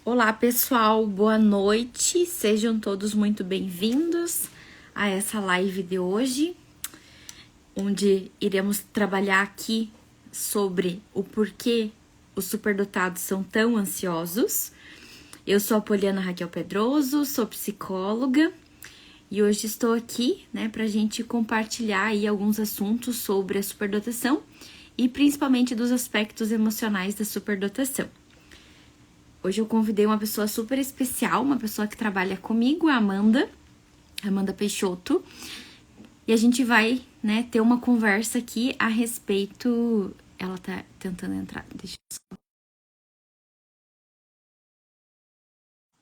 Olá, pessoal, boa noite. Sejam todos muito bem-vindos a essa live de hoje, onde iremos trabalhar aqui sobre o porquê os superdotados são tão ansiosos. Eu sou a Poliana Raquel Pedroso, sou psicóloga e hoje estou aqui, para a gente compartilhar aí alguns assuntos sobre a superdotação e principalmente dos aspectos emocionais da superdotação. Hoje eu convidei uma pessoa super especial, uma pessoa que trabalha comigo, a Amanda Peixoto, e a gente vai, ter uma conversa aqui a respeito... Ela tá tentando entrar, deixa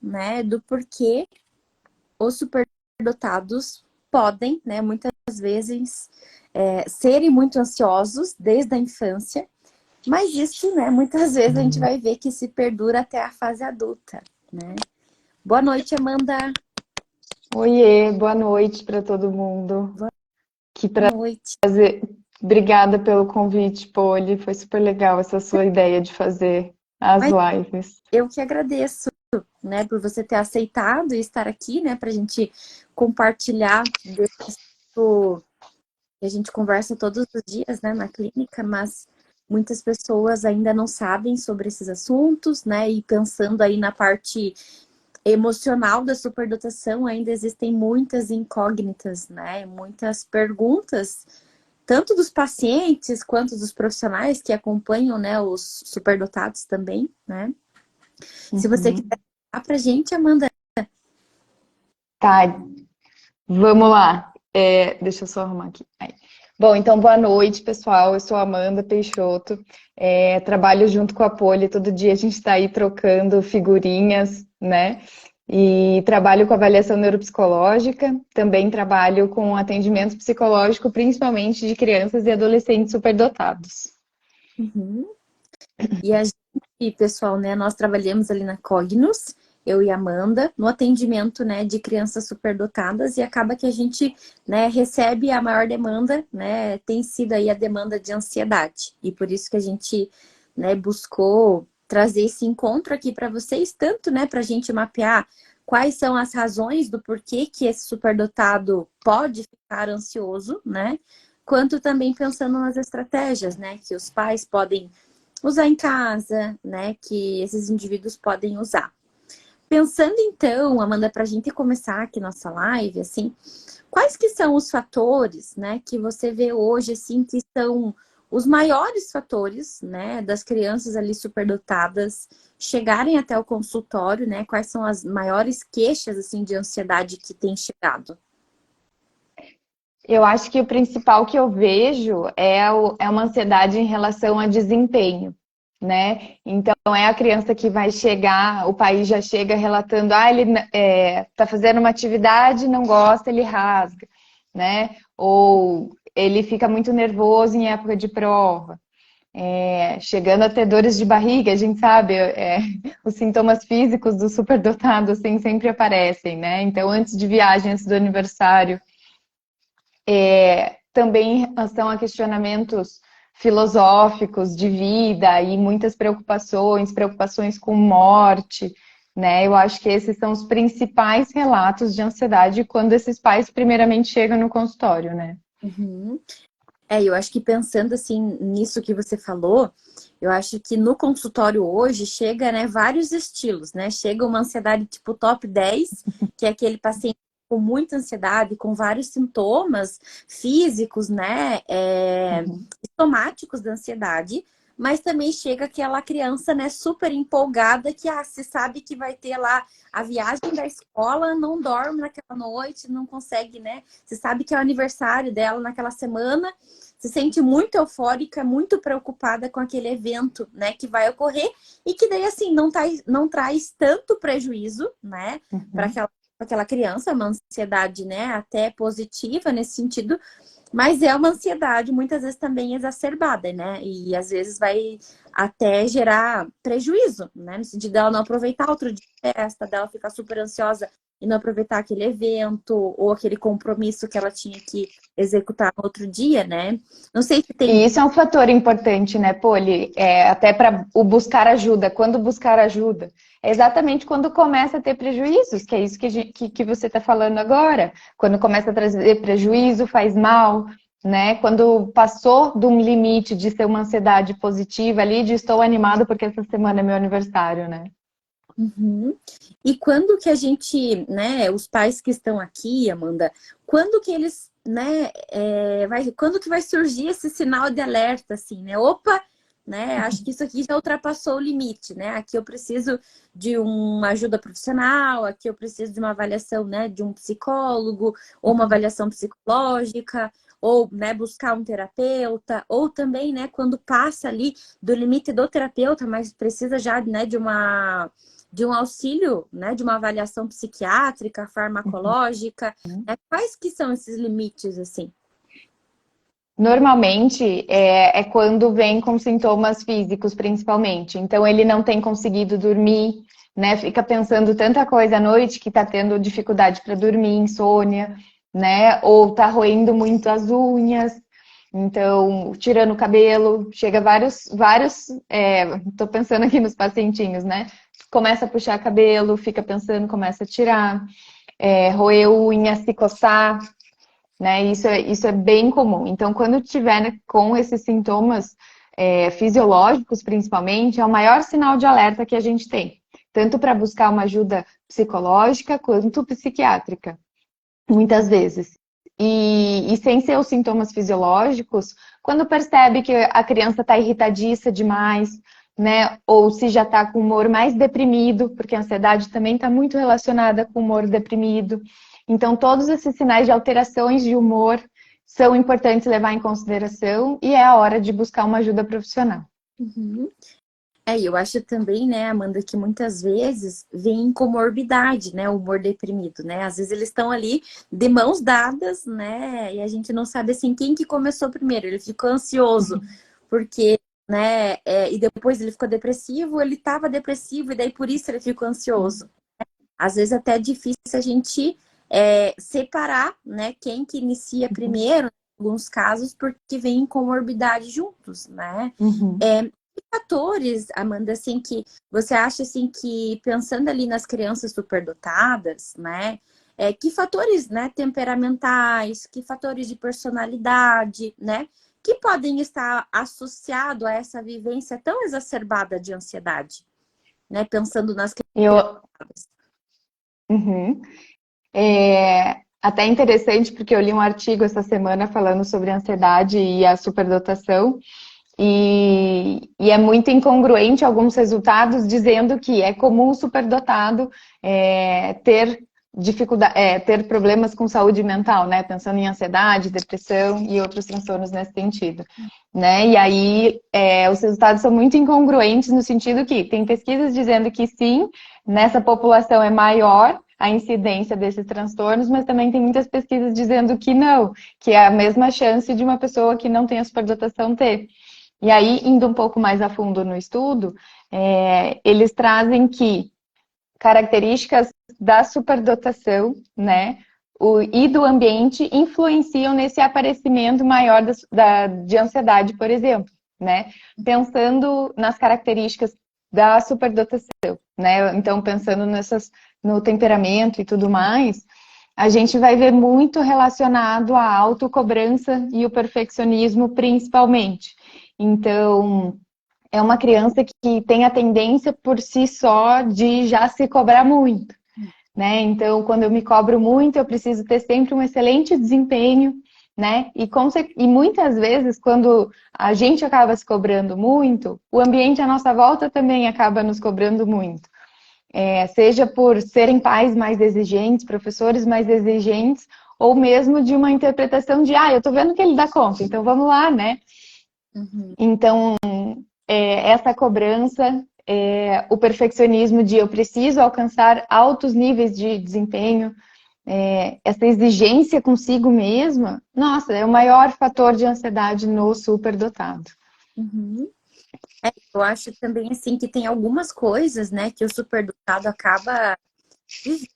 eu... do porquê os superdotados podem, muitas vezes, serem muito ansiosos desde a infância. Mas isso, muitas vezes a gente vai ver que se perdura até a fase adulta, Boa noite, Amanda. Oiê, boa noite para todo mundo. Boa noite. Obrigada pelo convite, Poli. Foi super legal essa sua ideia de fazer as lives. Eu que agradeço, por você ter aceitado e estar aqui, para a gente compartilhar desse assunto que a gente conversa todos os dias, na clínica, mas muitas pessoas ainda não sabem sobre esses assuntos, e pensando aí na parte emocional da superdotação, ainda existem muitas incógnitas, muitas perguntas, tanto dos pacientes quanto dos profissionais que acompanham, os superdotados também, Se você quiser falar pra gente, Amanda. Tá, vamos lá. Deixa eu só arrumar aqui. Aí. Bom, então boa noite, pessoal. Eu sou a Amanda Peixoto. Trabalho junto com a Poli. Todo dia a gente está aí trocando figurinhas, E trabalho com avaliação neuropsicológica. Também trabalho com atendimento psicológico, principalmente de crianças e adolescentes superdotados. E a gente, pessoal, nós trabalhamos ali na Cognos, eu e a Amanda, no atendimento, de crianças superdotadas, e acaba que a gente, recebe a maior demanda, tem sido aí a demanda de ansiedade. E por isso que a gente, buscou trazer esse encontro aqui para vocês, tanto, para a gente mapear quais são as razões do porquê que esse superdotado pode ficar ansioso, quanto também pensando nas estratégias, que os pais podem usar em casa, que esses indivíduos podem usar. Pensando então, Amanda, para a gente começar aqui nossa live, assim, quais que são os fatores, que você vê hoje, assim, que são os maiores fatores, das crianças ali superdotadas chegarem até o consultório, Quais são as maiores queixas, assim, de ansiedade que têm chegado? Eu acho que o principal que eu vejo é uma ansiedade em relação a desempenho, Então, é a criança que vai chegar, o pai já chega relatando, ele tá fazendo uma atividade, não gosta, ele rasga, Ou ele fica muito nervoso em época de prova. Chegando a ter dores de barriga, a gente sabe, os sintomas físicos do superdotado, assim, sempre aparecem, Então, antes de viagem, antes do aniversário, também em relação a questionamentos filosóficos de vida e muitas preocupações com morte, Eu acho que esses são os principais relatos de ansiedade quando esses pais primeiramente chegam no consultório, Eu acho que pensando assim nisso que você falou, eu acho que no consultório hoje chega, vários estilos, Chega uma ansiedade tipo top 10, que é aquele paciente com muita ansiedade, com vários sintomas físicos, somáticos da ansiedade, mas também chega aquela criança, super empolgada, que se sabe que vai ter lá a viagem da escola, não dorme naquela noite, não consegue, Você sabe que é o aniversário dela naquela semana, se sente muito eufórica, muito preocupada com aquele evento, que vai ocorrer e que daí, assim, não traz tanto prejuízo, para aquela criança, uma ansiedade, até positiva nesse sentido, mas é uma ansiedade muitas vezes também exacerbada, E às vezes vai até gerar prejuízo, No sentido dela não aproveitar outro dia de festa, dela ficar super ansiosa e não aproveitar aquele evento ou aquele compromisso que ela tinha que executar no outro dia, né? Não sei se tem. E isso é um fator importante, né, Poli? Até para o buscar ajuda. Quando buscar ajuda? É exatamente quando começa a ter prejuízos, que é isso que você está falando agora. Quando começa a trazer prejuízo, faz mal, né? Quando passou de um limite de ser uma ansiedade positiva ali, de estou animado porque essa semana é meu aniversário, né? Uhum. E quando que a gente, né, os pais que estão aqui, Amanda, quando que eles, né, quando que vai surgir esse sinal de alerta, assim, né? Opa, né, acho que isso aqui já ultrapassou o limite, né? Aqui eu preciso de uma ajuda profissional, aqui eu preciso de uma avaliação, né, de um psicólogo, ou uma avaliação psicológica, ou, né, buscar um terapeuta, ou também, né, quando passa ali do limite do terapeuta, mas precisa já, né, de um auxílio, né, de uma avaliação psiquiátrica, farmacológica, né? Quais que são esses limites, assim? Normalmente é quando vem com sintomas físicos, principalmente. Então, ele não tem conseguido dormir, né? Fica pensando tanta coisa à noite que tá tendo dificuldade para dormir, insônia, né? Ou tá roendo muito as unhas, então, tirando o cabelo, chega tô pensando aqui nos pacientinhos, né? Começa a puxar cabelo, fica pensando, começa a tirar, roer unha, se coçar, né? Isso é bem comum. Então, quando tiver, né, com esses sintomas fisiológicos, principalmente, é o maior sinal de alerta que a gente tem, tanto para buscar uma ajuda psicológica quanto psiquiátrica, muitas vezes. E sem ser os sintomas fisiológicos, quando percebe que a criança está irritadiça demais, né? Ou se já está com o humor mais deprimido, porque a ansiedade também está muito relacionada com o humor deprimido. Então, todos esses sinais de alterações de humor são importantes levar em consideração e é a hora de buscar uma ajuda profissional. Uhum. E eu acho também, né, Amanda, que muitas vezes vem comorbidade, né, o humor deprimido, né? Às vezes eles estão ali de mãos dadas, né, e a gente não sabe, assim, quem que começou primeiro. Ele ficou ansioso porque, né, e depois ele ficou depressivo, ele estava depressivo e daí por isso ele ficou ansioso. Às vezes até é difícil a gente separar, né, quem que inicia primeiro, em alguns casos, porque vem comorbidade juntos, né? Uhum. Que fatores, Amanda, assim, que você acha, assim, que pensando ali nas crianças superdotadas, né, que fatores, né, temperamentais, que fatores de personalidade, né, que podem estar associados a essa vivência tão exacerbada de ansiedade, né, pensando nas Eu, crianças. uhum. Até interessante, porque eu li um artigo essa semana falando sobre a ansiedade e a superdotação, e é muito incongruente alguns resultados dizendo que é comum o superdotado ter dificuldade, ter problemas com saúde mental, né? Pensando em ansiedade, depressão e outros transtornos nesse sentido, né? E aí os resultados são muito incongruentes no sentido que tem pesquisas dizendo que sim, nessa população é maior a incidência desses transtornos, mas também tem muitas pesquisas dizendo que não, que é a mesma chance de uma pessoa que não tem a superdotação ter. E aí, indo um pouco mais a fundo no estudo, eles trazem que características da superdotação, né, e do ambiente influenciam nesse aparecimento maior de ansiedade, por exemplo, né? Pensando nas características da superdotação, né? Então, pensando no temperamento e tudo mais, a gente vai ver muito relacionado à autocobrança e o perfeccionismo, principalmente. Então, é uma criança que tem a tendência por si só de já se cobrar muito, né? Então, quando eu me cobro muito, eu preciso ter sempre um excelente desempenho, né? E muitas vezes, quando a gente acaba se cobrando muito, o ambiente à nossa volta também acaba nos cobrando muito. Seja por serem pais mais exigentes, professores mais exigentes, ou mesmo de uma interpretação de, eu tô vendo que ele dá conta, então vamos lá, né? Uhum. Então, essa cobrança, o perfeccionismo de eu preciso alcançar altos níveis de desempenho, essa exigência consigo mesma, nossa, é o maior fator de ansiedade no superdotado. Uhum. Eu acho também, assim, que tem algumas coisas, né, que o superdotado acaba vivendo,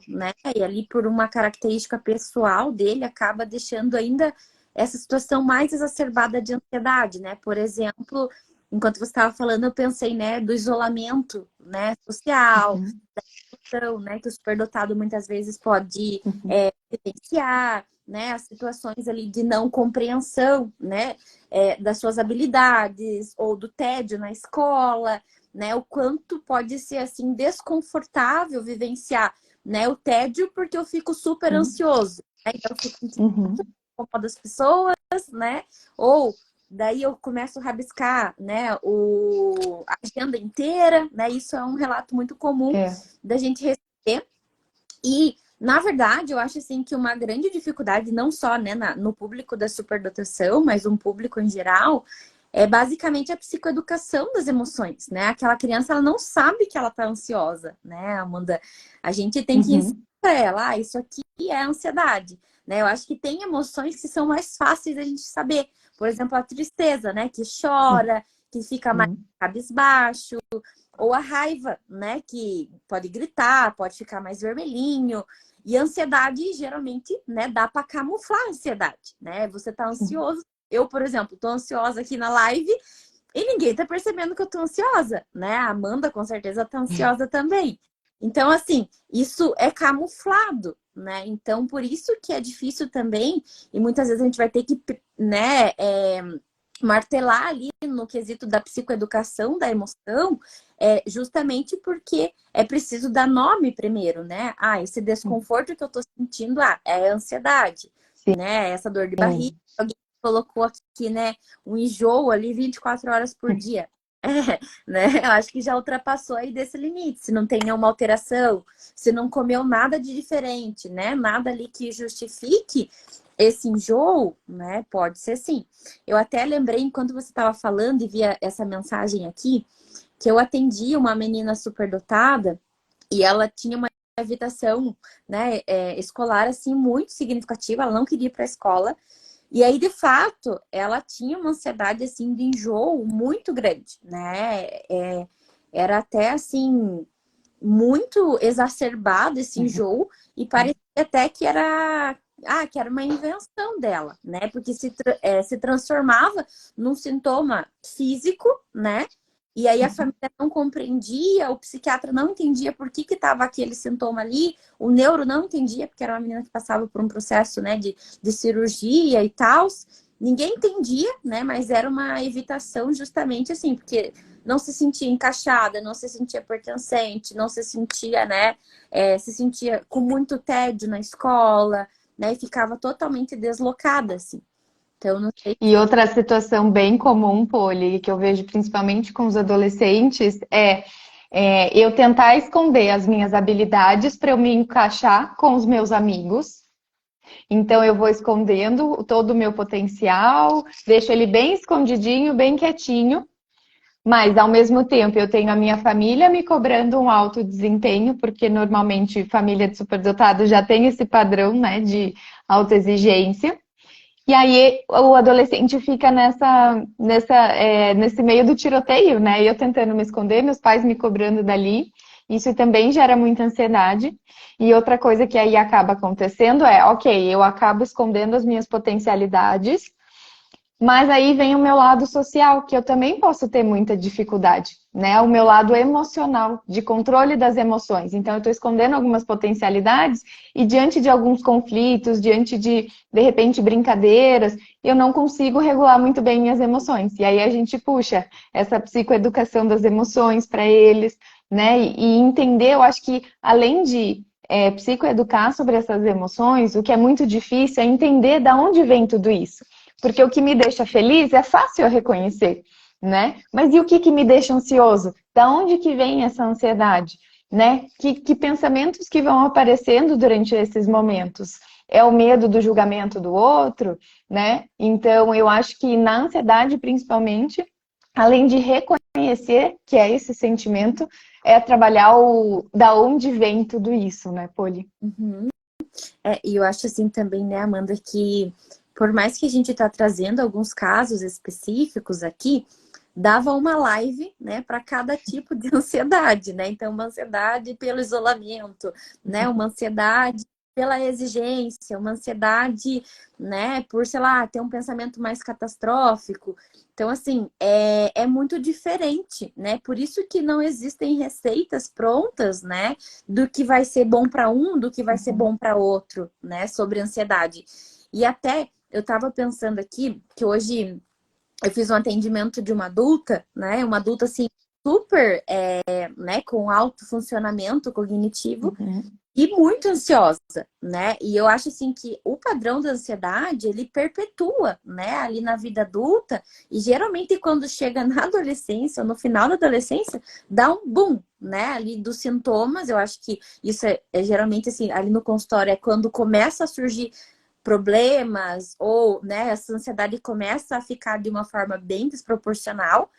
né? E ali por uma característica pessoal dele, acaba deixando ainda essa situação mais exacerbada de ansiedade, né? Por exemplo, enquanto você estava falando, eu pensei, né, do isolamento, né, social, Uhum. né, que o superdotado muitas vezes pode Uhum. vivenciar, né, as situações ali de não compreensão, né, das suas habilidades ou do tédio na escola, né, o quanto pode ser assim desconfortável vivenciar, né, o tédio porque eu fico super Sim. ansioso, né, então eu fico Uhum. incomodando as pessoas, né, ou daí eu começo a rabiscar, né, a agenda inteira, né, isso é um relato muito comum É. da gente receber. E, na verdade, eu acho assim que uma grande dificuldade, não só, né, no público da superdotação, mas um público em geral, é basicamente a psicoeducação das emoções, né? Aquela criança, ela não sabe que ela tá ansiosa, né, Amanda? A gente tem que ensinar Uhum. para ela, isso aqui é ansiedade, né? Eu acho que tem emoções que são mais fáceis da gente saber. Por exemplo, a tristeza, né? Que chora, que fica mais Uhum. cabisbaixo, ou a raiva, né? Que pode gritar, pode ficar mais vermelhinho. E a ansiedade, geralmente, né, dá para camuflar a ansiedade, né? Você tá Sim. ansioso. Eu, por exemplo, tô ansiosa aqui na live e ninguém tá percebendo que eu tô ansiosa, né? A Amanda, com certeza, tá ansiosa também. Então, assim, isso é camuflado, né? Então, por isso que é difícil também, e muitas vezes a gente vai ter que, né, martelar ali no quesito da psicoeducação da emoção, justamente porque é preciso dar nome primeiro, né? Ah, esse desconforto que eu tô sentindo, é ansiedade, Sim. né? Essa dor de barriga, alguém colocou aqui, né? Um enjoo ali 24 horas por dia. Né? Eu acho que já ultrapassou aí desse limite. Se não tem nenhuma alteração, se não comeu nada de diferente, né? Nada ali que justifique esse enjoo, né? Pode ser sim. Eu até lembrei, enquanto você estava falando e via essa mensagem aqui, que eu atendi uma menina superdotada e ela tinha uma evitação, né, escolar, assim, muito significativa. Ela não queria ir para a escola. E aí, de fato, ela tinha uma ansiedade, assim, de enjoo muito grande, né? Era até, assim, muito exacerbado esse enjoo e parecia até que era uma invenção dela, né? Porque se transformava num sintoma físico, né? E aí a família não compreendia, o psiquiatra não entendia por que estava aquele sintoma ali, o neuro não entendia, porque era uma menina que passava por um processo, né, de cirurgia e tal. Ninguém entendia, né? Mas era uma evitação justamente assim, porque não se sentia encaixada, não se sentia pertencente, não se sentia, né? Se sentia com muito tédio na escola, né? E ficava totalmente deslocada, assim. Então, não sei E outra situação bem comum, Poli, que eu vejo principalmente com os adolescentes, é eu tentar esconder as minhas habilidades para eu me encaixar com os meus amigos. Então, eu vou escondendo todo o meu potencial, deixo ele bem escondidinho, bem quietinho, mas ao mesmo tempo eu tenho a minha família me cobrando um alto desempenho, porque normalmente família de superdotado já tem esse padrão, né, de autoexigência. E aí o adolescente fica nesse meio do tiroteio, né? Eu tentando me esconder, meus pais me cobrando dali. Isso também gera muita ansiedade. E outra coisa que aí acaba acontecendo ok, eu acabo escondendo as minhas potencialidades, mas aí vem o meu lado social, que eu também posso ter muita dificuldade, né? O meu lado emocional, de controle das emoções. Então, eu estou escondendo algumas potencialidades e diante de alguns conflitos, diante de repente, brincadeiras, eu não consigo regular muito bem minhas emoções. E aí a gente puxa essa psicoeducação das emoções para eles, né? E entender, eu acho que além de psicoeducar sobre essas emoções, o que é muito difícil é entender de onde vem tudo isso. Porque o que me deixa feliz é fácil eu reconhecer, né? Mas e o que me deixa ansioso? Da onde que vem essa ansiedade, né? Que pensamentos que vão aparecendo durante esses momentos? É o medo do julgamento do outro, né? Então, eu acho que na ansiedade, principalmente, além de reconhecer que é esse sentimento, é trabalhar da onde vem tudo isso, né, Poli? Uhum. E eu acho assim também, né, Amanda, que por mais que a gente está trazendo alguns casos específicos aqui, dava uma live, né, para cada tipo de ansiedade, né? Então, uma ansiedade pelo isolamento, né? Uma ansiedade pela exigência, uma ansiedade, né, por, sei lá, ter um pensamento mais catastrófico. Então, assim, é muito diferente, né? Por isso que não existem receitas prontas, né, do que vai ser bom para um, do que vai ser bom para outro, né, sobre ansiedade. E até eu estava pensando aqui que hoje eu fiz um atendimento de uma adulta, né? Uma adulta assim, super, né, com alto funcionamento cognitivo e muito ansiosa, né? E eu acho assim que o padrão da ansiedade, ele perpetua, né, ali na vida adulta, e geralmente quando chega na adolescência, ou no final da adolescência, dá um boom, né, ali dos sintomas. Eu acho que isso é geralmente assim, ali no consultório é quando começa a surgir problemas ou, né, essa ansiedade começa a ficar de uma forma bem desproporcional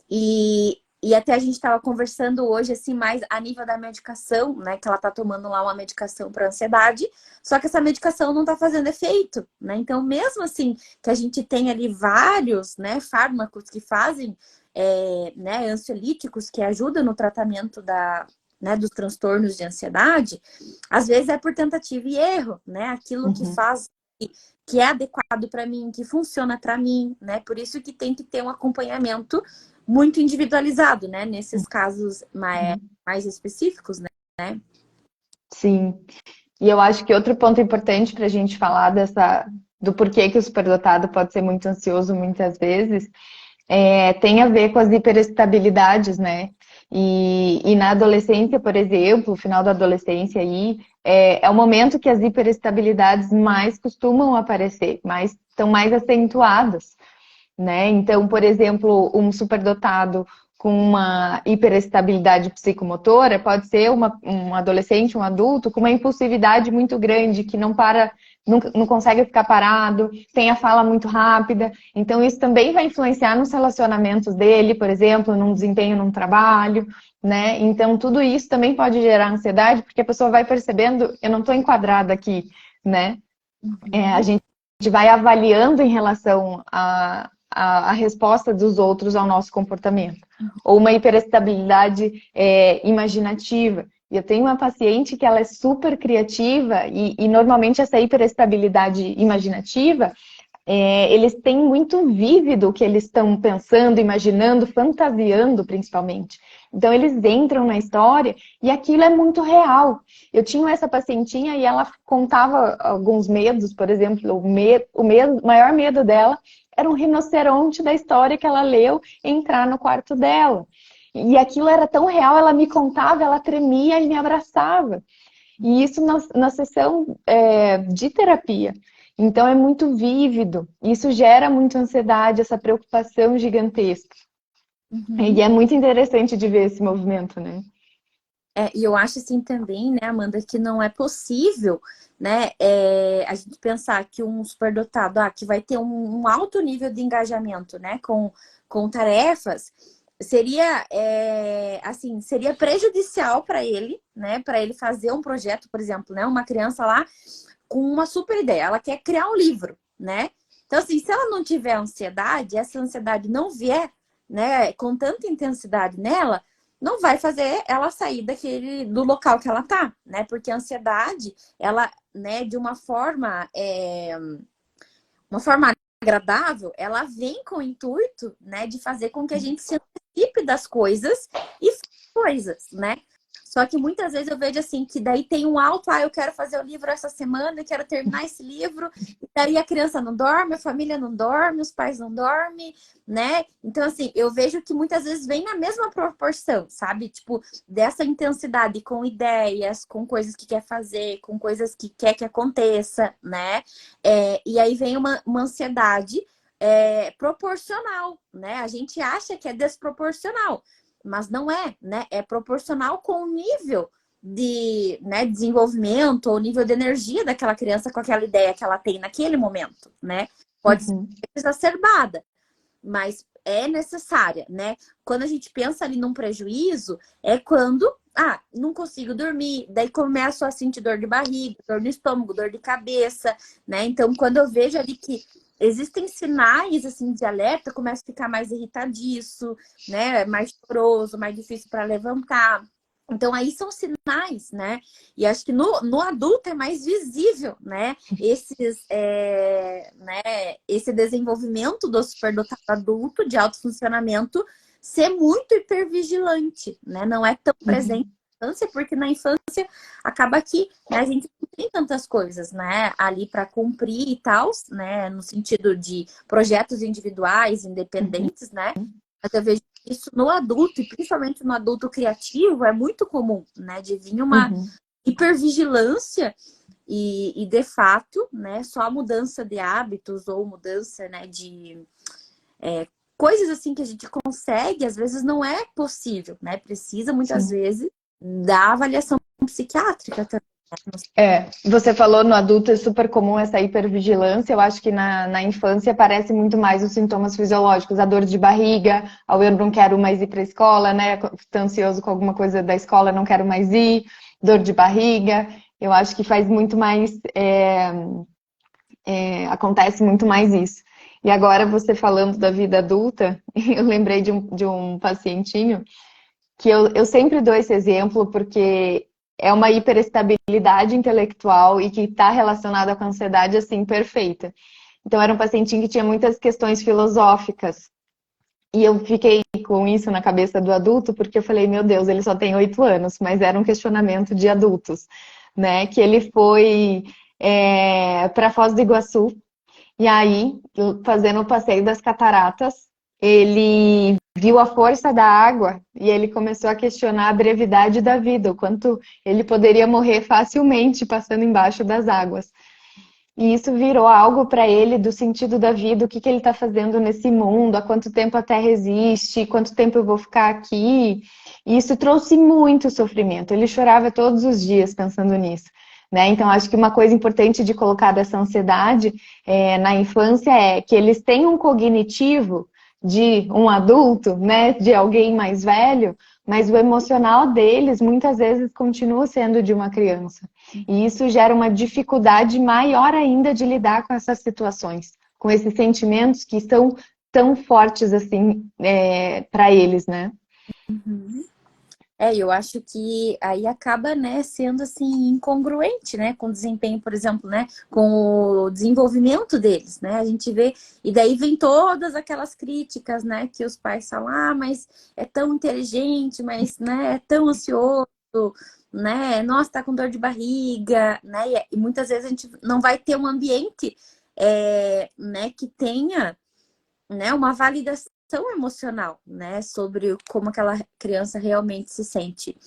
e até a gente estava conversando hoje, assim, mais a nível da medicação, né, que ela tá tomando lá uma medicação para ansiedade, só que essa medicação não tá fazendo efeito, né, então mesmo assim que a gente tem ali vários, né, fármacos que fazem, né, ansiolíticos que ajudam no tratamento né, dos transtornos de ansiedade, às vezes é por tentativa e erro, né, aquilo que faz que é adequado para mim, que funciona para mim, né? Por isso que tem que ter um acompanhamento muito individualizado, né? Nesses casos mais específicos, né? Sim. E eu acho que outro ponto importante para a gente falar do porquê que o superdotado pode ser muito ansioso muitas vezes tem a ver com as hiperestabilidades, né? E na adolescência, por exemplo, final da adolescência aí, é o momento que as hiperestabilidades mais costumam aparecer, estão mais acentuadas, né? Então, por exemplo, um superdotado com uma hiperestabilidade psicomotora pode ser um adolescente, um adulto com uma impulsividade muito grande, que não para, não consegue ficar parado, tem a fala muito rápida. Então, isso também vai influenciar nos relacionamentos dele, por exemplo, num desempenho num trabalho, né? Então, tudo isso também pode gerar ansiedade, porque a pessoa vai percebendo, eu não estou enquadrada aqui, né? A gente vai avaliando em relação a resposta dos outros ao nosso comportamento. Ou uma hiperestabilidade imaginativa. Eu tenho uma paciente que ela é super criativa e normalmente essa hiperestabilidade imaginativa, eles têm muito vívido o que eles estão pensando, imaginando, fantasiando principalmente. Então eles entram na história e aquilo é muito real. Eu tinha essa pacientinha e ela contava alguns medos, por exemplo, o maior medo dela era um rinoceronte da história que ela leu entrar no quarto dela. E aquilo era tão real, ela me contava, ela tremia e me abraçava. E isso na sessão de terapia. Então é muito vívido. Isso gera muita ansiedade, essa preocupação gigantesca. E é muito interessante de ver esse movimento, né? E eu acho assim também, né, Amanda, que não é possível, né, a gente pensar que um superdotado, que vai ter um alto nível de engajamento, né, com tarefas, seria, assim, seria prejudicial para ele, né, para ele fazer um projeto, por exemplo, né, uma criança lá com uma super ideia, ela quer criar um livro, né? Então, assim, se ela não tiver ansiedade, essa ansiedade não vier, né, com tanta intensidade nela, não vai fazer ela sair do local que ela tá, né? Porque a ansiedade, ela, né, de uma forma agradável, ela vem com o intuito, né, de fazer com que a gente se antecipe das coisas e coisas, né? Só que muitas vezes eu vejo assim, que daí tem um alto, eu quero fazer o livro essa semana, eu quero terminar esse livro, e daí a criança não dorme, a família não dorme, os pais não dormem, né? Então, assim, eu vejo que muitas vezes vem na mesma proporção, sabe? Tipo, dessa intensidade com ideias, com coisas que quer fazer, com coisas que quer que aconteça, né? E aí vem uma ansiedade proporcional, né? A gente acha que é desproporcional, mas não é, né? É proporcional com o nível de, né, desenvolvimento ou nível de energia daquela criança com aquela ideia que ela tem naquele momento, né? Pode ser exacerbada, mas é necessária, né? Quando a gente pensa ali num prejuízo, é quando, não consigo dormir, daí começo a sentir dor de barriga, dor no estômago, dor de cabeça, né? Então, quando eu vejo ali que existem sinais assim de alerta, começa a ficar mais irritadiço, né? Mais choroso, mais difícil para levantar. Então, aí são sinais, né? E acho que no adulto é mais visível, né? Esse desenvolvimento do superdotado adulto de alto funcionamento ser muito hipervigilante, né? Não é tão presente na infância, porque na infância acaba que, né, a gente não tem tantas coisas, né? Ali para cumprir e tal, né? No sentido de projetos individuais, independentes, né? Mas eu vejo isso no adulto, e principalmente no adulto criativo, é muito comum, né? De vir uma Uhum. hipervigilância e de fato, né? Só a mudança de hábitos ou mudança, né? De coisas assim que a gente consegue, às vezes não é possível, né? Precisa muitas Sim. vezes da avaliação psiquiátrica também. Você falou no adulto é super comum essa hipervigilância. Eu acho que na infância aparece muito mais os sintomas fisiológicos, a dor de barriga, ao eu não quero mais ir para a escola, né? Estou ansioso com alguma coisa da escola, não quero mais ir, dor de barriga. Eu acho que faz muito mais, acontece muito mais isso. E agora você falando da vida adulta, eu lembrei de um pacientinho que eu sempre dou esse exemplo porque é uma hiperestabilidade intelectual e que está relacionada com a ansiedade, assim, perfeita. Então, era um pacientinho que tinha muitas questões filosóficas. E eu fiquei com isso na cabeça do adulto, porque eu falei, meu Deus, ele só tem 8 anos, mas era um questionamento de adultos, né? Que ele foi para Foz do Iguaçu, e aí, fazendo o passeio das cataratas, ele viu a força da água e ele começou a questionar a brevidade da vida, o quanto ele poderia morrer facilmente passando embaixo das águas. E isso virou algo para ele do sentido da vida, o que ele está fazendo nesse mundo, há quanto tempo a Terra existe, quanto tempo eu vou ficar aqui. E isso trouxe muito sofrimento. Ele chorava todos os dias pensando nisso. Né? Então, acho que uma coisa importante de colocar dessa ansiedade na infância é que eles têm um cognitivo de um adulto, né, de alguém mais velho, mas o emocional deles muitas vezes continua sendo de uma criança. E isso gera uma dificuldade maior ainda de lidar com essas situações, com esses sentimentos que são tão fortes assim para eles, né? Uhum. Eu acho que aí acaba, né, sendo assim incongruente, né, com o desempenho, por exemplo, né, com o desenvolvimento deles, né? A gente vê e daí vem todas aquelas críticas, né, que os pais falam, ah, mas é tão inteligente, mas, né, é tão ansioso, né? Nossa, tá com dor de barriga, né? E muitas vezes a gente não vai ter um ambiente, né, que tenha, né, uma validação emocional, né, sobre como aquela criança realmente se sente.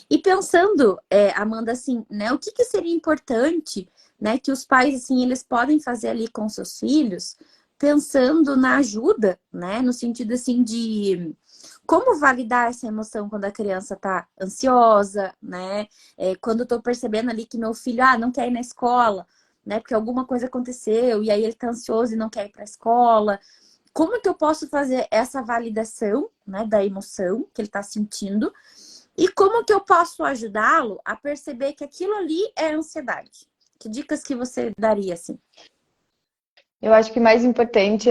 E pensando, Amanda, assim, né, o que que seria importante, né, que os pais, assim, eles podem fazer ali com seus filhos, pensando na ajuda, né, no sentido, assim, de como validar essa emoção quando a criança tá ansiosa, né, quando eu tô percebendo ali que meu filho, não quer ir na escola, né, porque alguma coisa aconteceu, e aí ele tá ansioso e não quer ir pra escola. Como que eu posso fazer essa validação, né, da emoção que ele está sentindo e como que eu posso ajudá-lo a perceber que aquilo ali é ansiedade? Que dicas que você daria, assim? Eu acho que o mais importante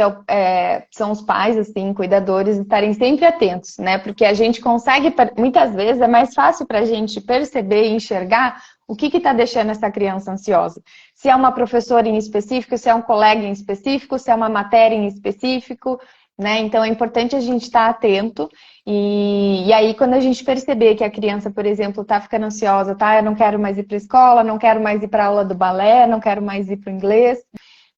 são os pais, assim, cuidadores, estarem sempre atentos, né? Porque a gente consegue, muitas vezes, é mais fácil para a gente perceber e enxergar o que está deixando essa criança ansiosa. Se é uma professora em específico, se é um colega em específico, se é uma matéria em específico, né? Então é importante a gente estar atento e aí quando a gente perceber que a criança, por exemplo, está ficando ansiosa, tá? Eu não quero mais ir para a escola, não quero mais ir para a aula do balé, não quero mais ir para o inglês.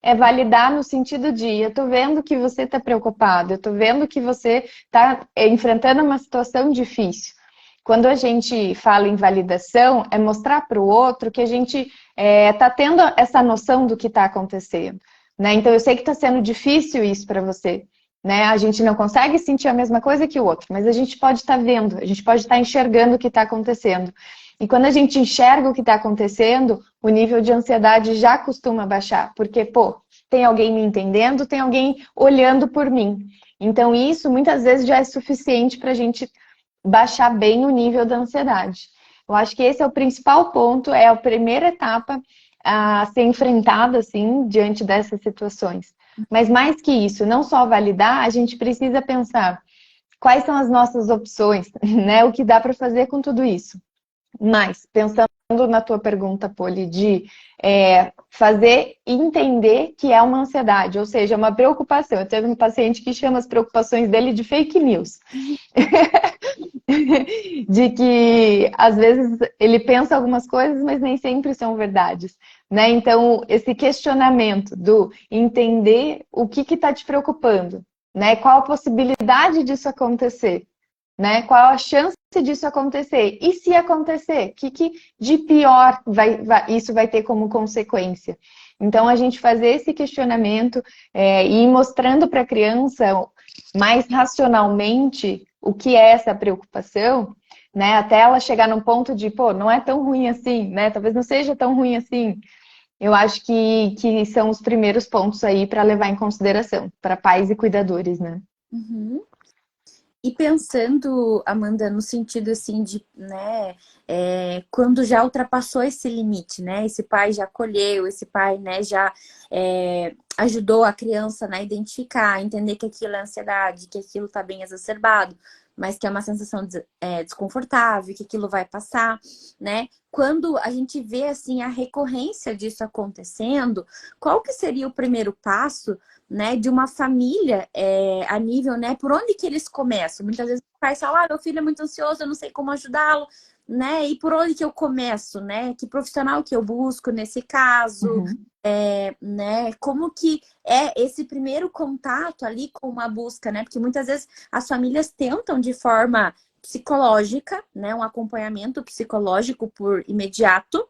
É validar no sentido de, eu tô vendo que você está preocupado, eu tô vendo que você está enfrentando uma situação difícil. Quando a gente fala em validação, é mostrar para o outro que a gente está tendo essa noção do que está acontecendo. Né? Então, eu sei que está sendo difícil isso para você. Né? A gente não consegue sentir a mesma coisa que o outro, mas a gente pode estar vendo, a gente pode estar enxergando o que está acontecendo. E quando a gente enxerga o que está acontecendo, o nível de ansiedade já costuma baixar, porque, pô, tem alguém me entendendo, tem alguém olhando por mim. Então, isso muitas vezes já é suficiente para a gente baixar bem o nível da ansiedade. Eu acho que esse é o principal ponto, é a primeira etapa a ser enfrentada, assim, diante dessas situações. Mas mais que isso, não só validar, a gente precisa pensar quais são as nossas opções, né? O que dá para fazer com tudo isso. Mas, pensando na tua pergunta, Poli, de fazer entender que é uma ansiedade, ou seja, uma preocupação. Eu teve um paciente que chama as preocupações dele de fake news. De que, às vezes, ele pensa algumas coisas, mas nem sempre são verdades, né? Então, esse questionamento do entender o que está te preocupando, né? Qual a possibilidade disso acontecer? Né? Qual a chance disso acontecer? E se acontecer, o que de pior isso vai ter como consequência? Então, a gente fazer esse questionamento e ir mostrando para a criança mais racionalmente o que é essa preocupação, né? Até ela chegar num ponto de, pô, não é tão ruim assim, né? Talvez não seja tão ruim assim. Eu acho que são os primeiros pontos aí para levar em consideração, para pais e cuidadores, né? Uhum. E pensando, Amanda, no sentido assim de, né, quando já ultrapassou esse limite, né? Esse pai já acolheu, esse pai, né, já ajudou a criança, né, a identificar, entender que aquilo é ansiedade, que aquilo tá bem exacerbado, mas que é uma sensação desconfortável, que aquilo vai passar, né? Quando a gente vê assim a recorrência disso acontecendo, qual que seria o primeiro passo, né, de uma família a nível, né, por onde que eles começam? Muitas vezes o pai fala, meu filho é muito ansioso, eu não sei como ajudá-lo, né, e por onde que eu começo, né, que profissional que eu busco nesse caso, Uhum. né, como que é esse primeiro contato ali com uma busca, né, porque muitas vezes as famílias tentam de forma psicológica, né, um acompanhamento psicológico por imediato,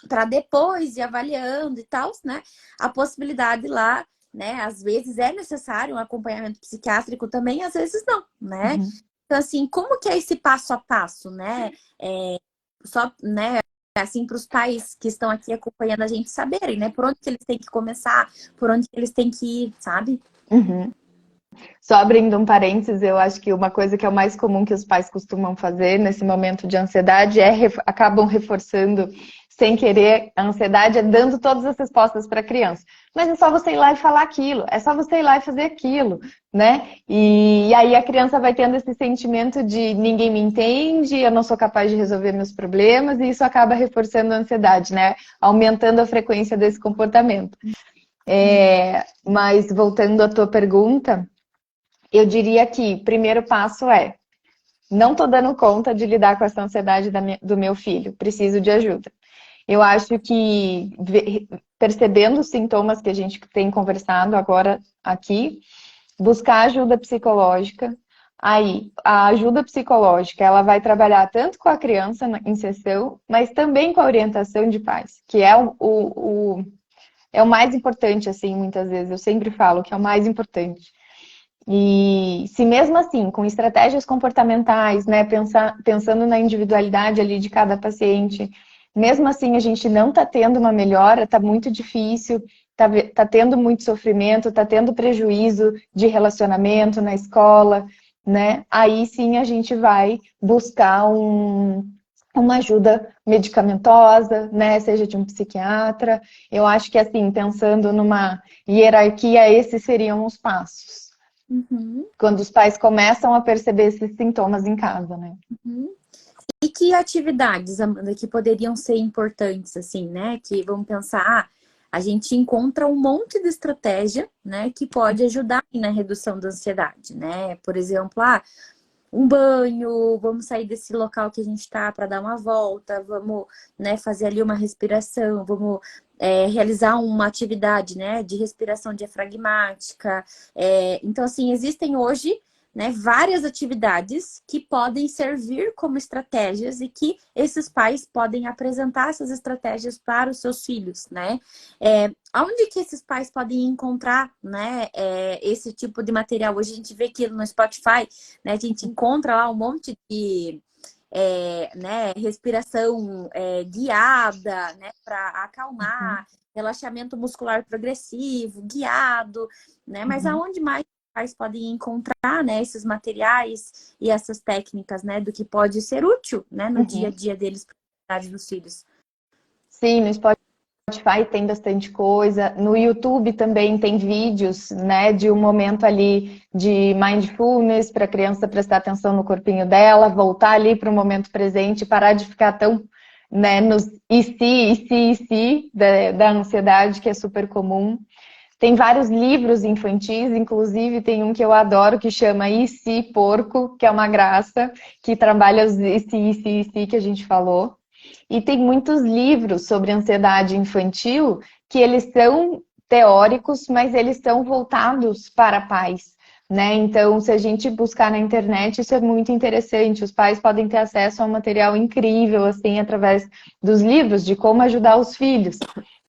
para depois ir avaliando e tal, né? A possibilidade lá, né? Às vezes é necessário um acompanhamento psiquiátrico também, às vezes não, né? Uhum. Então, assim, como que é esse passo a passo, né? Só, né? Assim, para os pais que estão aqui acompanhando a gente saberem, né? Por onde que eles têm que começar, por onde que eles têm que ir, sabe? Uhum. Só abrindo um parênteses, eu acho que uma coisa que é o mais comum que os pais costumam fazer nesse momento de ansiedade acabam reforçando sem querer a ansiedade, dando todas as respostas para a criança. Mas é só você ir lá e falar aquilo, é só você ir lá e fazer aquilo, né? E aí a criança vai tendo esse sentimento de ninguém me entende, eu não sou capaz de resolver meus problemas, e isso acaba reforçando a ansiedade, né? Aumentando a frequência desse comportamento. Mas voltando à tua pergunta, eu diria que o primeiro passo é: não estou dando conta de lidar com essa ansiedade do meu filho, preciso de ajuda. Eu acho que percebendo os sintomas que a gente tem conversado agora aqui, buscar ajuda psicológica. Aí, a ajuda psicológica, ela vai trabalhar tanto com a criança em sessão, mas também com a orientação de pais, que é é o mais importante, assim, muitas vezes. Eu sempre falo que é o mais importante. E se mesmo assim, com estratégias comportamentais, né, pensando na individualidade ali de cada paciente, mesmo assim a gente não está tendo uma melhora, está muito difícil, tá tendo muito sofrimento, está tendo prejuízo de relacionamento na escola, né? Aí sim a gente vai buscar uma ajuda medicamentosa, né, seja de um psiquiatra. Eu acho que assim, pensando numa hierarquia, esses seriam os passos. Uhum, Quando os pais começam a perceber esses sintomas em casa, né? uhum. E que atividades, Amanda, que poderiam ser importantes, assim, né? Que vamos pensar, a gente encontra um monte de estratégia, né, que pode ajudar na redução da ansiedade, né? Por exemplo, um banho, vamos sair desse local que a gente está para dar uma volta, vamos, né, fazer ali uma respiração, vamos realizar uma atividade, né, de respiração diafragmática. Então, assim, existem hoje, né, várias atividades que podem servir como estratégias e que esses pais podem apresentar essas estratégias para os seus filhos, né? Onde que esses pais podem encontrar, né, esse tipo de material? Hoje a gente vê que no Spotify, né, a gente encontra lá um monte de né, respiração guiada, né, para acalmar, relaxamento muscular progressivo, guiado, né? Mas Uhum. aonde mais os pais podem encontrar, né, esses materiais e essas técnicas, né, do que pode ser útil, né, no dia a Uhum. dia deles para a dos filhos? Sim, no Spotify Spotify tem bastante coisa, no YouTube também tem vídeos, né, de um momento ali de mindfulness para a criança prestar atenção no corpinho dela, voltar ali para o momento presente, parar de ficar tão, né, nos e se, da ansiedade, que é super comum. Tem vários livros infantis, inclusive tem um que eu adoro que chama E se Porco, que é uma graça, que trabalha os e se que a gente falou. E tem muitos livros sobre ansiedade infantil que eles são teóricos, mas eles são voltados para pais, né? Então, se a gente buscar na internet, isso é muito interessante. Os pais podem ter acesso a um material incrível, assim, através dos livros de como ajudar os filhos,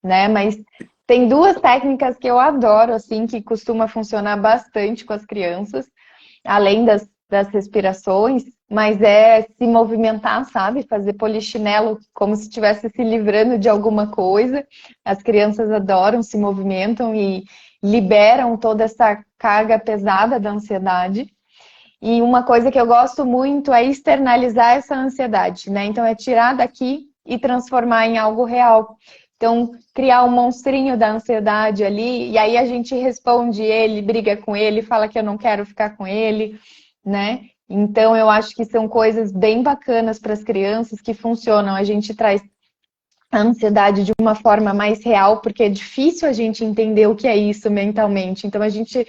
né? Mas tem duas técnicas que eu adoro, assim, que costuma funcionar bastante com as crianças, além das respirações, mas é se movimentar, sabe? Fazer polichinelo como se estivesse se livrando de alguma coisa. As crianças adoram, se movimentam e liberam toda essa carga pesada da ansiedade. E uma coisa que eu gosto muito é externalizar essa ansiedade, né? Então é tirar daqui e transformar em algo real. Então, criar um monstrinho da ansiedade ali, e aí a gente responde ele, briga com ele, fala que eu não quero ficar com ele, né? Então, eu acho que são coisas bem bacanas para as crianças que funcionam. A gente traz a ansiedade de uma forma mais real, porque é difícil a gente entender o que é isso mentalmente. Então, a gente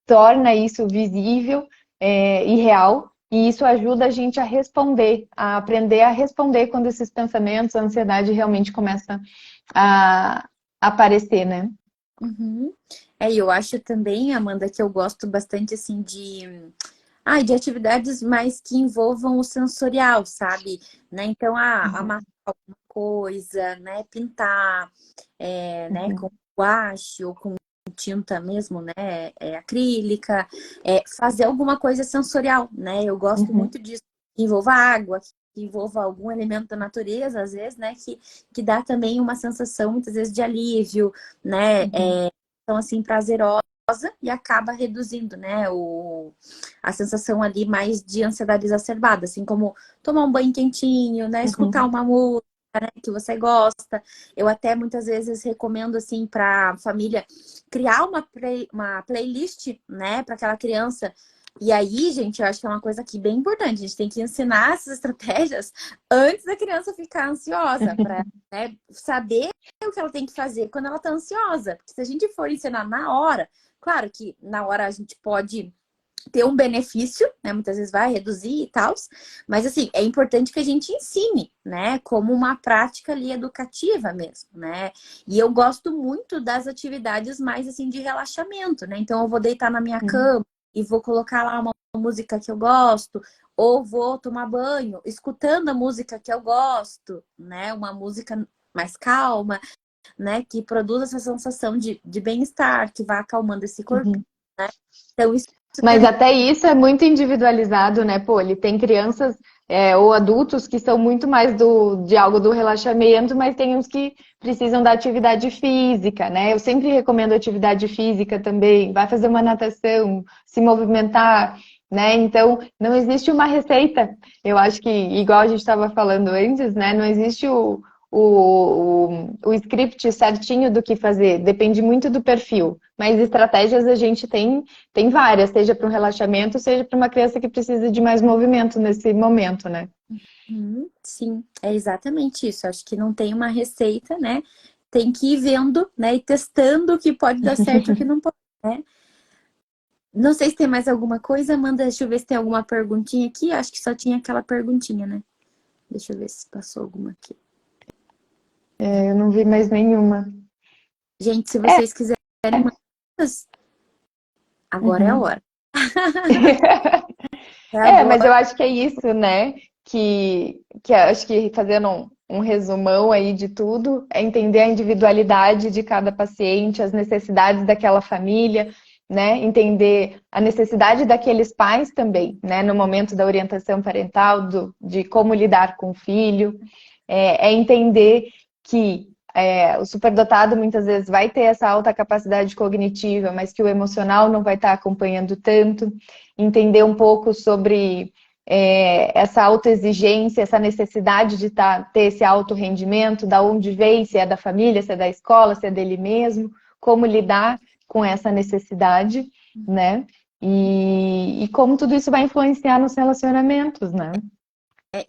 torna isso visível, e real, e isso ajuda a gente a responder, a aprender a responder quando esses pensamentos, a ansiedade realmente começa a aparecer, né? Uhum. E eu acho também, Amanda, que eu gosto bastante, assim, de atividades mais que envolvam o sensorial, sabe? Né? Então, Uhum, amassar alguma coisa, né? Pintar, né? uhum, Com guache ou com tinta mesmo, né? Acrílica, fazer alguma coisa sensorial, né? Eu gosto uhum, muito disso, que envolva água, que envolva algum elemento da natureza, às vezes, né? Que dá também uma sensação, muitas vezes, de alívio, né? uhum, Então, assim, prazerosa e acaba reduzindo, né, a sensação ali mais de ansiedade exacerbada, assim como tomar um banho quentinho, né, escutar uhum, uma música, né, que você gosta. Eu até muitas vezes recomendo assim para família criar uma playlist, né, para aquela criança. E aí, gente, eu acho que é uma coisa aqui bem importante. A gente tem que ensinar essas estratégias antes da criança ficar ansiosa, para, né, saber o que ela tem que fazer quando ela está ansiosa. Porque se a gente for ensinar na hora, claro que na hora a gente pode ter um benefício, né? Muitas vezes vai reduzir e tal, mas assim, é importante que a gente ensine, né? Como uma prática ali educativa mesmo, né? E eu gosto muito das atividades mais assim de relaxamento, né? Então eu vou deitar na minha uhum, cama e vou colocar lá uma música que eu gosto, ou vou tomar banho escutando a música que eu gosto, né? Uma música mais calma, né? Que produz essa sensação de bem-estar, que vai acalmando esse corpo, uhum. né? Então, isso Mas também. até isso é muito individualizado, né, pô? Ele tem crianças, ou adultos que são muito mais de algo do relaxamento, mas tem uns que precisam da atividade física, né? Eu sempre recomendo atividade física também. Vai fazer uma natação, se movimentar, né? Então, não existe uma receita. Eu acho que, igual a gente estava falando antes, né? Não existe o script certinho do que fazer. Depende muito do perfil. Mas estratégias a gente tem várias, seja para um relaxamento, seja para uma criança que precisa de mais movimento nesse momento, né? Sim, é exatamente isso. Acho que não tem uma receita, né? Tem que ir vendo, né? E testando o que pode dar certo e o que não pode, né? Não sei se tem mais alguma coisa, Amanda. Deixa eu ver se tem alguma perguntinha aqui. Acho que só tinha aquela perguntinha, né? Deixa eu ver se passou alguma aqui. Eu não vi mais nenhuma. Gente, se É. vocês quiserem mais, agora é a Uhum. hora. É agora. Mas eu acho que é isso, né? Que eu acho que fazendo um resumão aí de tudo, é entender a individualidade de cada paciente, as necessidades daquela família, né? Entender a necessidade daqueles pais também, né? No momento da orientação parental, de como lidar com o filho, é entender que o superdotado muitas vezes vai ter essa alta capacidade cognitiva, mas que o emocional não vai estar acompanhando tanto. Entender um pouco sobre essa autoexigência, essa necessidade de ter esse alto rendimento, da onde vem, se é da família, se é da escola, se é dele mesmo, como lidar com essa necessidade, né? E como tudo isso vai influenciar nos relacionamentos, né?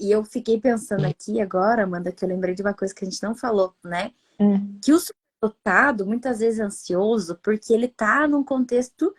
E eu fiquei pensando aqui agora, Amanda, que eu lembrei de uma coisa que a gente não falou, né? Hum. Que o superdotado, muitas vezes, é ansioso, porque ele tá num contexto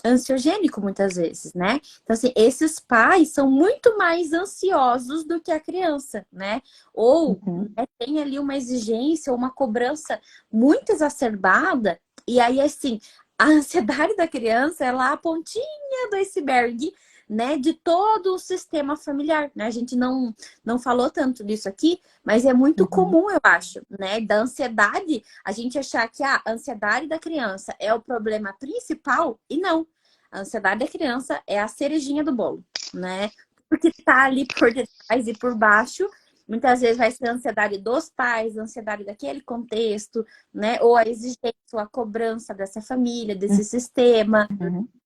ansiogênico, muitas vezes, né? Então, assim, esses pais são muito mais ansiosos do que a criança, né? Ou né, tem ali uma exigência, uma cobrança muito exacerbada, e aí, assim, a ansiedade da criança é lá a pontinha do iceberg, né, de todo o sistema familiar, né? A gente não falou tanto disso aqui, mas é muito comum, eu acho, né, da ansiedade, a gente achar que a ansiedade da criança é o problema principal, e não. A ansiedade da criança é a cerejinha do bolo, né? Porque tá ali por detrás e por baixo, muitas vezes vai ser a ansiedade dos pais, a ansiedade daquele contexto, né? Ou a exigência, ou a cobrança dessa família, desse sistema.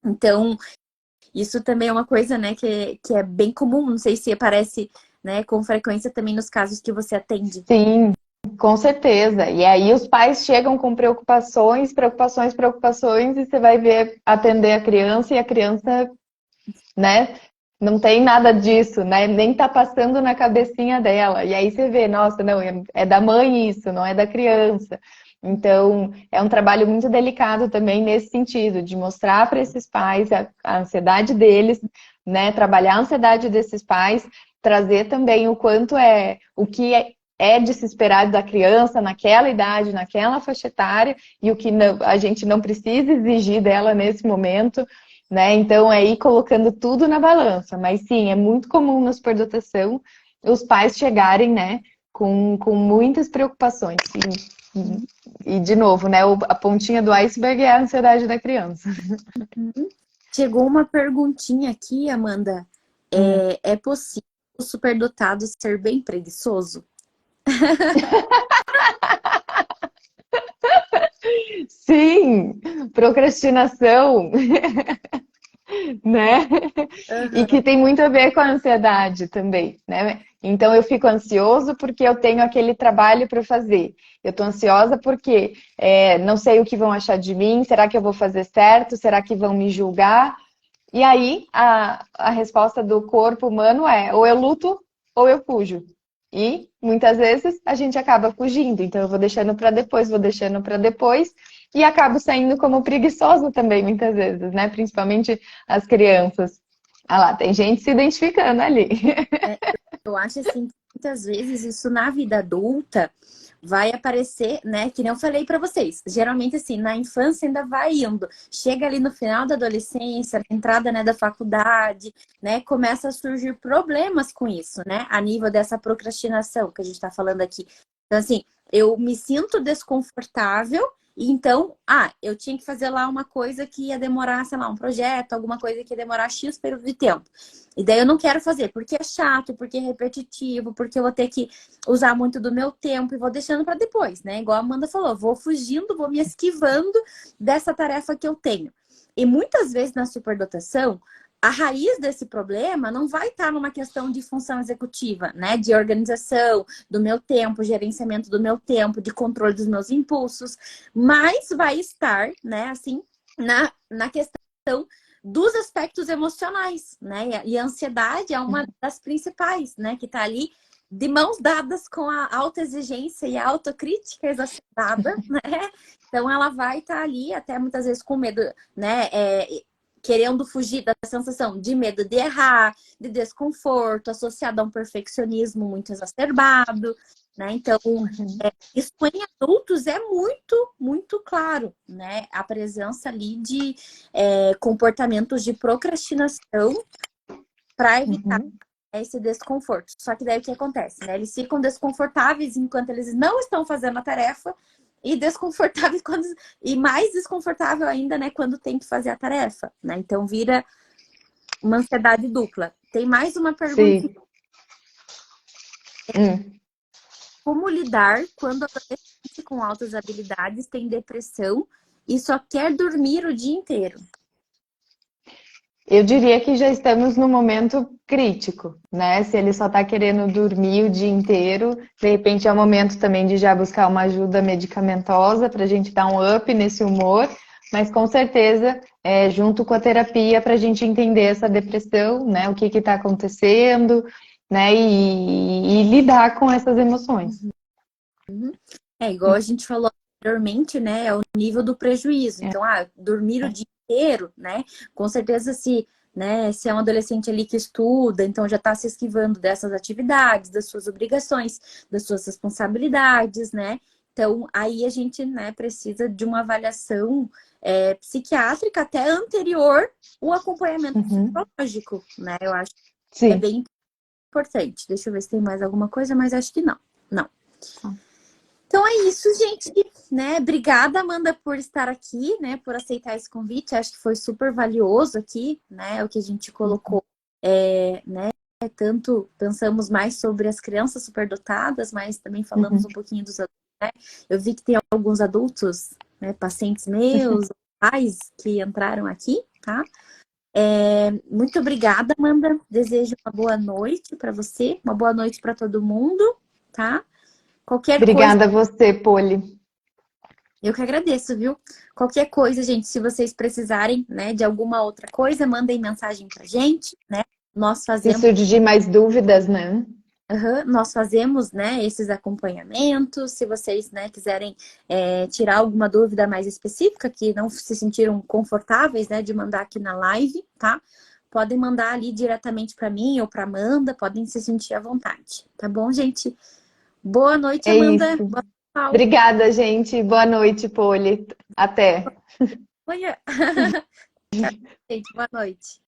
Então, isso também é uma coisa, né, que é bem comum. Não sei se aparece, né, com frequência também nos casos que você atende. Sim, com certeza. E aí os pais chegam com preocupações, preocupações, preocupações, e você vai ver atender a criança e a criança, né, não tem nada disso, né? Nem tá passando na cabecinha dela. E aí você vê, nossa, não, é da mãe isso, não é da criança. Então, é um trabalho muito delicado também nesse sentido, de mostrar para esses pais a ansiedade deles, né? Trabalhar a ansiedade desses pais, trazer também o quanto o que é de se esperar da criança naquela idade, naquela faixa etária, e o que a gente não precisa exigir dela nesse momento, né? Então, é ir colocando tudo na balança. Mas sim, é muito comum na superdotação os pais chegarem, né, com muitas preocupações. E, de novo, né, a pontinha do iceberg é a ansiedade da criança. Chegou uma perguntinha aqui, Amanda. É possível o superdotado ser bem preguiçoso? Sim, procrastinação, né? E que tem muito a ver com a ansiedade também, né? Então eu fico ansioso porque eu tenho aquele trabalho para fazer. Eu estou ansiosa porque não sei o que vão achar de mim, será que eu vou fazer certo? Será que vão me julgar? E aí a resposta do corpo humano é ou eu luto ou eu fujo. E muitas vezes a gente acaba fugindo, então eu vou deixando para depois, vou deixando para depois, e acabo saindo como preguiçosa também, muitas vezes, né? Principalmente as crianças. Ah lá, tem gente se identificando ali. Eu acho assim, que muitas vezes isso na vida adulta vai aparecer, né? Que nem eu falei pra vocês. Geralmente, assim, na infância ainda vai indo. Chega ali no final da adolescência, na entrada, né, da faculdade, né? Começa a surgir problemas com isso, né? A nível dessa procrastinação que a gente tá falando aqui. Então, assim, eu me sinto desconfortável. E então, eu tinha que fazer lá uma coisa que ia demorar, sei lá, um projeto, alguma coisa que ia demorar X período de tempo. E daí eu não quero fazer, porque é chato, porque é repetitivo, porque eu vou ter que usar muito do meu tempo e vou deixando para depois, né? Igual a Amanda falou, vou fugindo, vou me esquivando dessa tarefa que eu tenho. E muitas vezes na superdotação, a raiz desse problema não vai estar numa questão de função executiva, né? De organização do meu tempo, gerenciamento do meu tempo, de controle dos meus impulsos, mas vai estar, né, assim, na questão dos aspectos emocionais, né? E a ansiedade é uma das principais, né? Que tá ali de mãos dadas com a autoexigência e a autocrítica exacerbada, né? Então ela vai estar ali até muitas vezes com medo, né? Querendo fugir da sensação de medo de errar, de desconforto, associado a um perfeccionismo muito exacerbado, né? Então, isso em adultos é muito, muito claro, né? A presença ali de comportamentos de procrastinação para evitar esse desconforto. Só que daí o que acontece, né? Eles ficam desconfortáveis enquanto eles não estão fazendo a tarefa e desconfortáveis e mais desconfortável ainda, né, quando tem que fazer a tarefa, né? Então vira uma ansiedade dupla. Tem mais uma pergunta. Sim. Como lidar quando a adolescente com altas habilidades tem depressão e só quer dormir o dia inteiro? Eu diria que já estamos no momento crítico, né? Se ele só está querendo dormir o dia inteiro, de repente é o momento também de já buscar uma ajuda medicamentosa para a gente dar um up nesse humor, mas com certeza, junto com a terapia, para a gente entender essa depressão, né? O que está acontecendo, né? E lidar com essas emoções. É igual a gente falou anteriormente, né? É o nível do prejuízo. Então, dormir o dia inteiro, né? Com certeza, se é um adolescente ali que estuda, então já está se esquivando dessas atividades, das suas obrigações, das suas responsabilidades, né? Então, aí a gente, né, precisa de uma avaliação psiquiátrica até anterior o acompanhamento psicológico, né? Eu acho que é Sim. bem importante. Deixa eu ver se tem mais alguma coisa, mas acho que não. Não. Então é isso, gente, né? Obrigada, Amanda, por estar aqui, né? Por aceitar esse convite. Acho que foi super valioso aqui, né? O que a gente colocou, né? Tanto pensamos mais sobre as crianças superdotadas, mas também falamos um pouquinho dos adultos, né? Eu vi que tem alguns adultos, né? Pacientes meus, pais que entraram aqui, tá? Muito obrigada, Amanda. Desejo uma boa noite para você, uma boa noite para todo mundo, tá? Qualquer coisa. Obrigada a você, Poli. Eu que agradeço, viu? Qualquer coisa, gente, se vocês precisarem, né, de alguma outra coisa, mandem mensagem pra gente, né? Nós Se fazemos, surgir mais dúvidas, né? nós fazemos, né, esses acompanhamentos. Se vocês, né, quiserem tirar alguma dúvida mais específica, que não se sentiram confortáveis, né, de mandar aqui na live, tá? Podem mandar ali diretamente para mim ou para Amanda, podem se sentir à vontade, tá bom, gente? Boa noite, É Amanda. isso. Boa noite, Paulo. Obrigada, gente. Boa noite, Poli. Até. Amanhã. Tchau, gente. Boa noite.